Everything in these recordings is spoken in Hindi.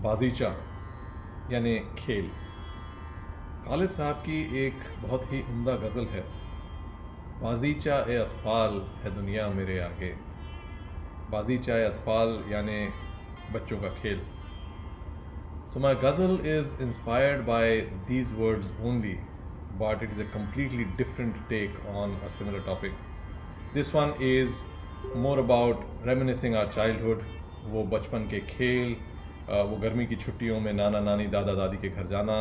बाजीचा यानी खेल। गालिब साहब की एक बहुत ही उम्दा गज़ल है, बाजीचा ए अतफाल है दुनिया मेरे आगे। बाजीचा ए अतफाल यानी बच्चों का खेल। So my ghazal is inspired by these words only, but it is a completely different take on a similar topic. This one is more about reminiscing our childhood, वो बचपन के खेल, वो गर्मी की छुट्टियों में नाना नानी दादा दादी के घर जाना,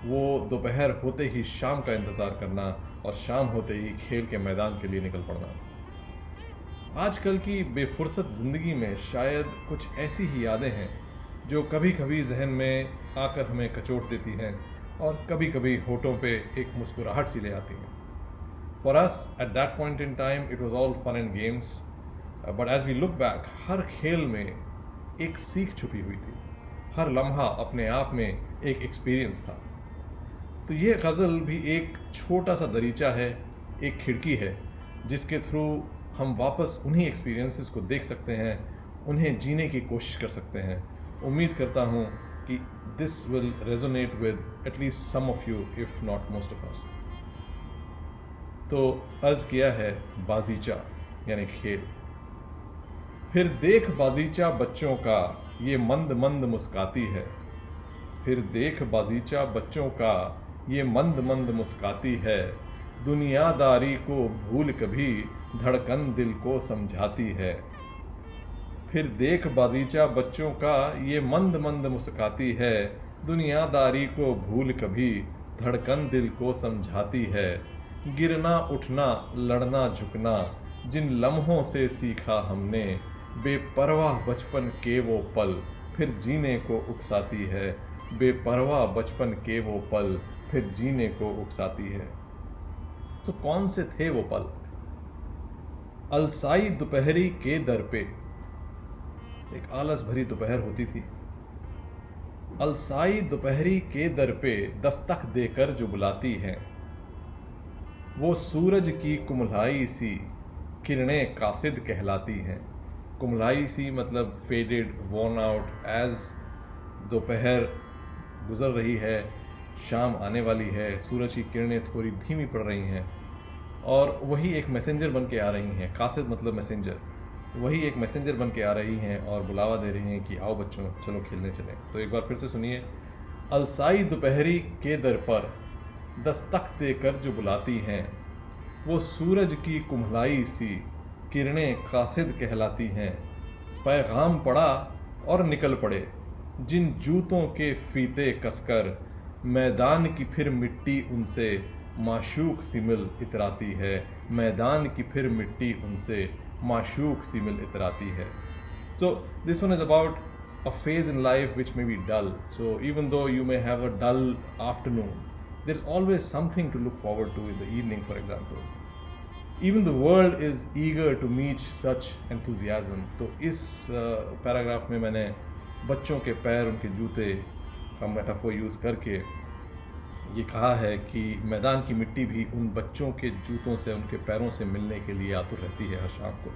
वो दोपहर होते ही शाम का इंतज़ार करना और शाम होते ही खेल के मैदान के लिए निकल पड़ना। आजकल की बेफुर्सत ज़िंदगी में शायद कुछ ऐसी ही यादें हैं जो कभी कभी जहन में आकर हमें कचोट देती हैं और कभी कभी होठों पे एक मुस्कुराहट सी ले आती हैं। For us at that point in time it was all fun and games, but as we look back, हर खेल में एक सीख छुपी हुई थी, हर लम्हा अपने आप में एक एक्सपीरियंस था। तो ये गज़ल भी एक छोटा सा दरीचा है, एक खिड़की है जिसके थ्रू हम वापस उन्हीं एक्सपीरियंसेस को देख सकते हैं, उन्हें जीने की कोशिश कर सकते हैं। उम्मीद करता हूँ कि this will resonate with at least some of you if not most of us. तो अर्ज़ किया है बाजीचा यानी खेल। फिर देख बाजीचा बच्चों का ये मंद मंद मुस्काती है। फिर देख बाजीचा बच्चों का ये मंद मंद मुस्काती है। दुनियादारी को भूल कभी धड़कन दिल को समझाती है। फिर देख बाजीचा बच्चों का ये मंद मंद मुस्काती है। दुनियादारी को भूल कभी धड़कन दिल को समझाती है। गिरना उठना लड़ना झुकना जिन लम्हों से सीखा हमने, बेपरवाह बचपन के वो पल फिर जीने को उकसाती है। बेपरवाह बचपन के वो पल फिर जीने को उकसाती है। तो कौन से थे वो पल? अलसाई दोपहरी के दर पे, एक आलस भरी दोपहर होती थी। अलसाई दोपहरी के दर पे दस्तक देकर जो बुलाती है, वो सूरज की कुम्हलाई सी किरणें कासिद कहलाती हैं। कुम्हलाई सी मतलब फेडेड, वॉर्न आउट। एज दोपहर गुजर रही है, शाम आने वाली है, सूरज की किरणें थोड़ी धीमी पड़ रही हैं और वही एक मैसेंजर बन के आ रही हैं। कासिद मतलब मैसेंजर। वही एक मैसेंजर बन के आ रही हैं और बुलावा दे रही हैं कि आओ बच्चों चलो खेलने चलें। तो एक बार फिर से सुनिए। अलसाई दोपहरी के दर पर दस्तक देकर जो बुलाती हैं, वो सूरज की कुम्हलाई सी किरणें कासिद कहलाती हैं। पैगाम पड़ा और निकल पड़े जिन जूतों के फीते कसकर, मैदान की फिर मिट्टी उनसे माशूक सी मिल इतराती है। मैदान की फिर मिट्टी उनसे माशूक सी मिल इतराती है। So this one is about a phase in life which may be dull. So even though you may have a dull afternoon, there's always something to look forward to in the evening, for example. Even the world is eager to meet such enthusiasm. तो इस पैराग्राफ में मैंने बच्चों के पैर, उनके जूते का मेटाफोर यूज़ करके ये कहा है कि मैदान की मिट्टी भी उन बच्चों के जूतों से, उनके पैरों से मिलने के लिए आतुर रहती है हर शाम को।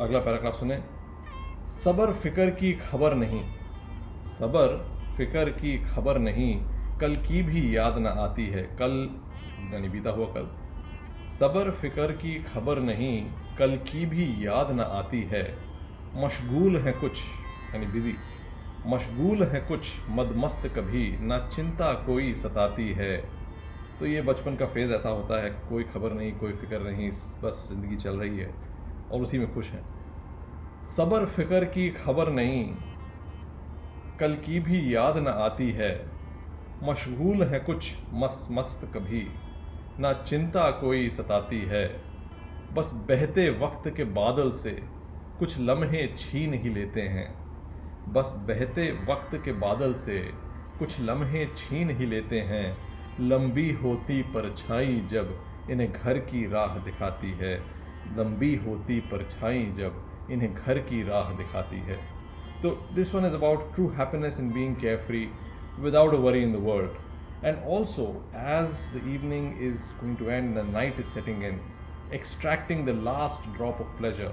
अगला पैराग्राफ सुने। सबर फिकर की खबर नहीं, सबर फिकर की खबर नहीं, कल की भी याद न आती है। कल यानी बीता हुआ कल। सबर फिकर की खबर नहीं, कल की भी याद न आती है। मशगूल हैं कुछ यानी बिजी, मशगूल है कुछ मदमस्त कभी, ना चिंता कोई सताती है। तो ये बचपन का फेज़ ऐसा होता है, कोई खबर नहीं, कोई फिक्र नहीं, बस ज़िंदगी चल रही है और उसी में खुश हैं। सबर फिक्र की खबर नहीं, कल की भी याद न आती है। मशगूल है कुछ मस्त कभी, ना चिंता कोई सताती है। बस बहते वक्त के बादल से कुछ लम्हे छीन ही लेते हैं। बस बहते वक्त के बादल से कुछ लम्हे छीन ही लेते हैं। लंबी होती परछाई जब इन्हें घर की राह दिखाती है। लंबी होती परछाई जब इन्हें घर की राह दिखाती है। तो this one is about true happiness in being carefree without a worry in the world. And also, as the evening is going to end, the night is setting in, extracting the last drop of pleasure,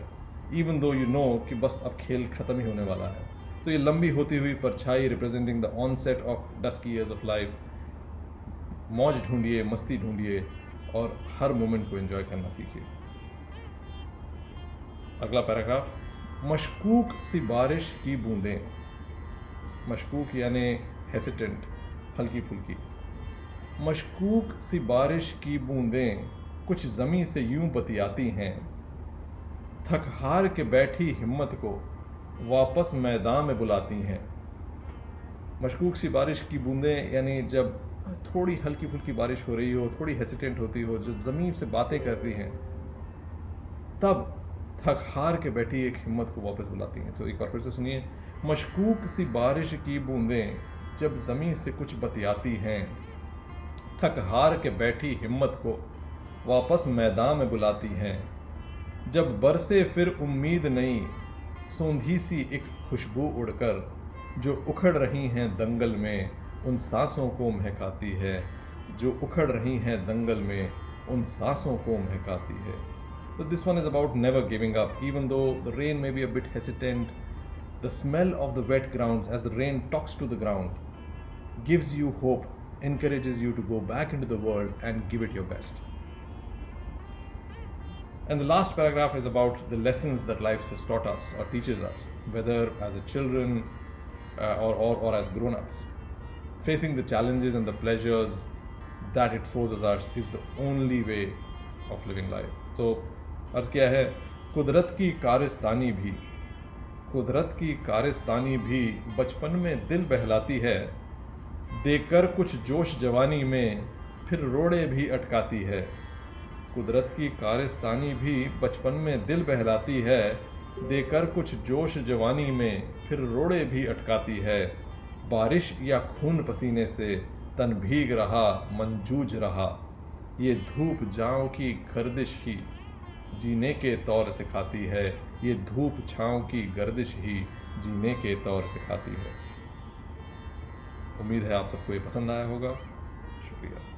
even though you know कि बस अब खेल ख़त्म ही होने वाला है, तो ये लंबी होती हुई परछाई representing the onset of dusky years of life. मौज ढूंढिए, मस्ती ढूंढिए और हर मोमेंट को एंजॉय करना सीखिए। अगला पैराग्राफ, मशकूक सी बारिश की बूंदें। मशकूक यानी हेसिटेंट, हल्की फुल्की। मशकूक सी बारिश की बूंदें कुछ ज़मीं से यूं बतियाती हैं, थक हार के बैठी हिम्मत को वापस मैदान में बुलाती हैं। मशकूक सी बारिश की बूंदें यानी जब थोड़ी हल्की फुल्की बारिश हो रही हो, थोड़ी हेसिटेंट होती हो, जो ज़मीन से बातें करती हैं, तब थक हार के बैठी एक हिम्मत को वापस बुलाती हैं। तो एक बार फिर से सुनिए, मशकूक सी बारिश की बूंदें जब ज़मीन से कुछ बतियाती हैं, थक हार के बैठी हिम्मत को वापस मैदान में बुलाती हैं। जब बरसे फिर उम्मीद नई, सोंधी सी एक खुशबू उड़कर जो उखड़ रही हैं दंगल में, उन सांसों को महकाती है। जो उखड़ रही हैं दंगल में, उन सांसों को महकाती है। So this one is about never giving up, even though the rain may be a bit hesitant. The smell of the wet grounds as the rain talks to the ground gives you hope, encourages you to go back into the world and give it your best. And the last paragraph is about the lessons that life has taught us or teaches us, whether as a children or as grown-ups. Facing the challenges and the pleasures that it throws at us is the only way of living life. So अर्ज किया है, कुदरत की कारिस्तानी भी बचपन में दिल बहलाती है, देकर कुछ जोश जवानी में फिर रोड़े भी अटकाती है। कुदरत की कारिस्तानी भी बचपन में दिल बहलाती है, देकर कुछ जोश जवानी में फिर रोड़े भी अटकाती है। बारिश या खून पसीने से तन भीग रहा, मन जूझ रहा, ये धूप जाँव की गर्दिश ही जीने के तौर सिखाती है। ये धूप छाँव की गर्दिश ही जीने के तौर सिखाती है। उम्मीद है आप सबको ये पसंद आया होगा। शुक्रिया।